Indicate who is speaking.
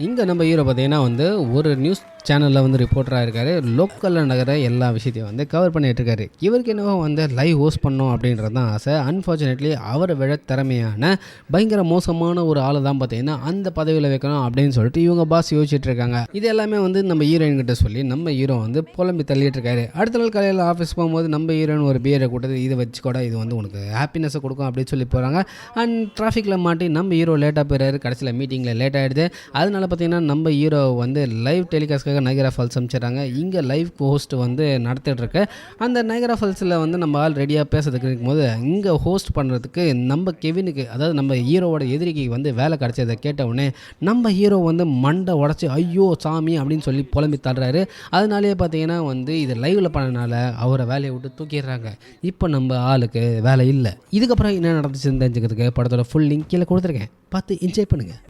Speaker 1: இங்கே நம்ம ஹீரோ பார்த்தீங்கன்னா ஒரு நியூஸ் சேனலில் ரிப்போர்ட்டராக இருக்கார். லோக்கலில் நகர எல்லா விஷயத்தையும் கவர் பண்ணிகிட்டு இருக்காரு. இவருக்கு என்னவோ லைவ் ஹோஸ்ட் பண்ணோம் அப்படின்றது தான் ஆசை. அன்ஃபார்ச்சுனேட்லி அவரை விட திறமையான பயங்கர மோசமான ஒரு ஆளை தான் பார்த்தீங்கன்னா அந்த பதவியில் வைக்கணும் அப்படின்னு சொல்லிட்டு இவங்க பாஸ் யோசிச்சுட்டு இருக்காங்க. இது எல்லாமே நம்ம ஹீரோயின் கிட்ட சொல்லி நம்ம ஹீரோ புலம்பி தள்ளிட்டு இருக்காரு. அடுத்த நாள் காலையில் ஆஃபீஸ் போகும்போது நம்ம ஹீரோயின் ஒரு பியரை கூட்டது, இதை வச்சு கூட இது உனக்கு ஹாப்பினஸை கொடுக்கும் அப்படின்னு சொல்லி போகிறாங்க. அண்ட் டிராஃபிக்கில் மாட்டி நம்ம ஹீரோ லேட்டாக போயிறாரு. கடைசியில் மீட்டிங்கில் லேட் ஆகிடுது. அதனால பார்த்தீங்கன்னா நம்ம ஹீரோ லைவ் டெலிகாஸ்ட்காக நைகரா ஃபால்ஸ் அமைச்சிடறாங்க. இங்கே லைவ் ஹோஸ்ட் நடத்திட்டு இருக்க அந்த நைகரா ஃபால்ஸில் நம்ம ஆள் ரெடியாக பேசுறதுக்கு இருக்கும்போது இங்கே ஹோஸ்ட் பண்ணுறதுக்கு நம்ம கெவினுக்கு, அதாவது நம்ம ஹீரோவோட எதிரிக்கு வேலை கிடைச்சதை கேட்டவுடனே நம்ம ஹீரோ மண்டை உடச்சி ஐயோ சாமி அப்படின்னு சொல்லி புலம்பி தள்ளுறாரு. அதனாலேயே பார்த்தீங்கன்னா இது லைவில் பண்ணனால அவரை வேலையை விட்டு தூக்கிடுறாங்க. இப்போ நம்ம ஆளுக்கு வேலை இல்லை. இதுக்கப்புறம் என்ன நடந்துச்சுன்னு தெரிஞ்சுக்கிறதுக்கு படத்தோட ஃபுல் லிங்க் கீழே கொடுத்துருக்கேன், பார்த்து என்ஜாய் பண்ணுங்கள்.